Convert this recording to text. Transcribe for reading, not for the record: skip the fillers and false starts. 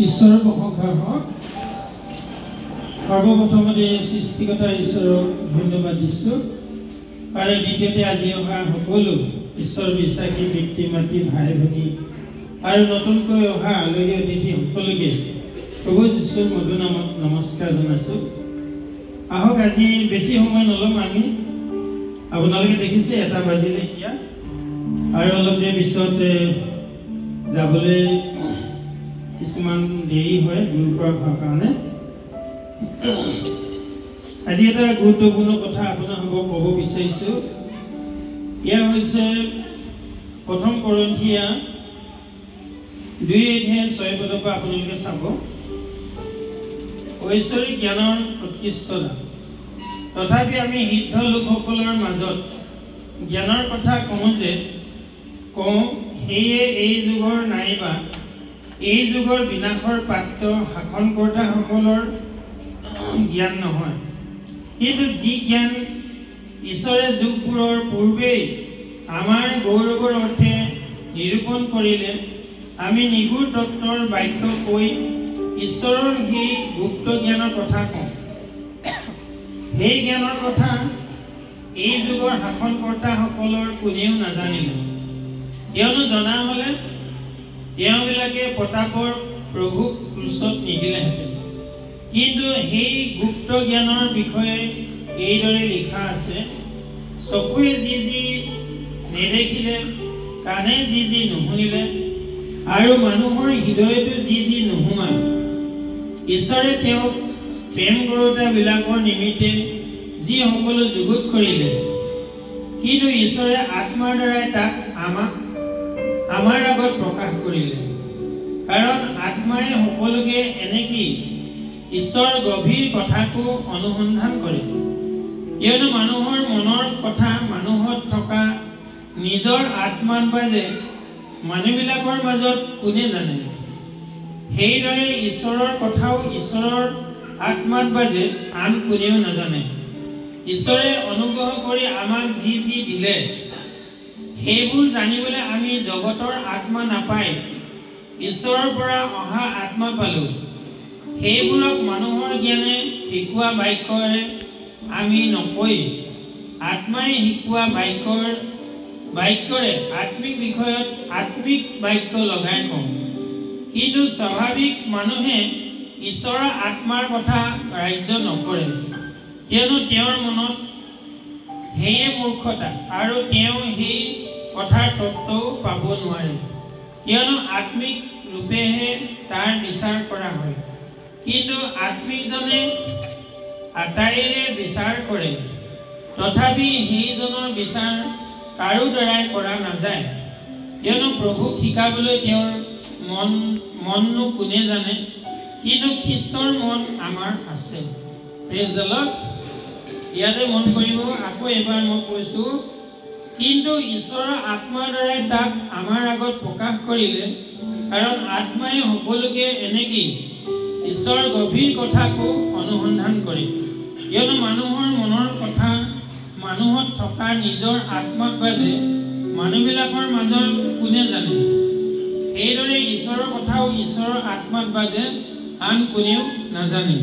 ঈশ্বৰৰ প্ৰশংসা হওক। সৰ্বপ্ৰথমতে সৃষ্টিকৰ্তা ঈশ্বৰক ধন্যবাদ দিছোঁ আৰু দ্বিতীয়তে আজি অহা সকলো ঈশ্বৰ বিশ্বাসী পিতৃ মাতৃ ভাই ভনী আৰু নতুনকৈ অহা আলহী অতিথি সকলোকে প্ৰভু যীশুৰ মধুৰ নামত নমস্কাৰ জনাইছোঁ। আহক আজি বেছি সময় নল'ম আমি। আপোনালোকে দেখিছে 1 বাজিলে এতিয়া আৰু অলপ দেৰি পিছত যাবলৈ কিছুমান দেৰি হয় দূৰৰ পৰা অহাৰ কাৰণে। আজি এটা গুৰুত্বপূৰ্ণ কথা আপোনালোকক ক'ব বিচাৰিছোঁ। এয়া হৈছে 1 কৰিন্থিয়া 2:6 পৰা আপোনালোকে চাব। ঐশ্বৰিক জ্ঞানৰ উৎকৃষ্টতা। তথাপি আমি সিদ্ধ লোকসকলৰ মাজত জ্ঞানৰ কথা কওঁ সেয়ে এই যুগৰ নাইবা এই যুগৰ বিনাশৰ পাত্ৰ শাসনকৰ্তাসকলৰ জ্ঞান নহয়, কিন্তু যি জ্ঞান ঈশ্বৰে যুগবোৰৰ পূৰ্বেই আমাৰ গৌৰৱৰ অৰ্থে নিৰূপণ কৰিলে, আমি নিগুৰ তত্ত্বৰ বাক্য কৈ ঈশ্বৰৰ সেই গুপ্ত জ্ঞানৰ কথা কওঁ। সেই জ্ঞানৰ কথা এই যুগৰ শাসনকৰ্তাসকলৰ কোনেও নাজানিলে, কিয়নো জনা হ'লে তেওঁবিলাকে প্ৰতাপৰ প্ৰভুক ক্ৰুচত নিদিলেহেঁতেন। কিন্তু সেই গুপ্ত জ্ঞানৰ বিষয়ে এইদৰে লিখা আছে, চকুৱে যি যি নেদেখিলে, কাণে যি যি নুশুনিলে আৰু মানুহৰ হৃদয়তো যি যি নুসুমাল, ঈশ্বৰে তেওঁক প্ৰেম কৰোঁতাবিলাকৰ নিমিত্তে যি সকলো যুগুত কৰিলে। কিন্তু ঈশ্বৰে আত্মাৰ দ্বাৰাই তাক আমাৰ আগত প্ৰকাশ কৰিলে, কাৰণ আত্মাই সকলোকে এনেকি ঈশ্বৰৰ গভীৰ কথাকো অনুসন্ধান কৰে। কিয়নো মানুহৰ মনৰ কথা মানুহত থকা নিজৰ আত্মাত বাজে মানুহবিলাকৰ মাজত কোনে জানে? সেইদৰে ঈশ্বৰৰ কথাও ঈশ্বৰৰ আত্মাত বাজে আন কোনেও নাজানে। ঈশ্বৰে অনুগ্ৰহ কৰি আমাক যি যি দিলে সেইবোৰ জানিবলৈ আমি জগতৰ আত্মা নাপাই ঈশ্বৰৰ পৰা অহা আত্মা পালোঁ। সেইবোৰক মানুহৰ জ্ঞানে শিকোৱা বাক্যৰে আমি নকৈ আত্মাই শিকোৱা বাক্যৰে আত্মিক বিষয়ত আত্মিক বাক্য লগাই কওঁ। কিন্তু স্বাভাৱিক মানুহে ঈশ্বৰৰ আত্মাৰ কথা গ্ৰাহ্য নকৰে, কিয়নো তেওঁৰ মনত সেয়ে মূৰ্খতা আৰু তেওঁ সেই কথাৰ তত্ত্বও পাব নোৱাৰে, কিয়নো আত্মিক ৰূপেহে তাৰ বিচাৰ কৰা হয়। কিন্তু আত্মিকজনে আটাইৰে বিচাৰ কৰে, তথাপি সেইজনৰ বিচাৰ কাৰো দ্বাৰাই কৰা নাযায়, কিয়নো প্ৰভুক শিকাবলৈ তেওঁৰ মননো কোনে জানে? কিন্তু খ্ৰীষ্টৰ মন আমাৰ আছে। Praise the lord. ইয়াতে মন কৰিব, আকৌ এবাৰ মই কৈছোঁ, কিন্তু ঈশ্বৰৰ আত্মাৰ দ্বাৰাই তাক আমাৰ আগত প্ৰকাশ কৰিলে, কাৰণ আত্মাই সকলোকে এনেকি ঈশ্বৰৰ গভীৰ কথাকো অনুসন্ধান কৰে। কিয়নো মানুহৰ মনৰ কথা মানুহত থকা নিজৰ আত্মাত বাজে মানুহবিলাকৰ মাজত কোনে জানে? সেইদৰে ঈশ্বৰৰ কথাও ঈশ্বৰৰ আত্মাত বাজে আন কোনেও নাজানে।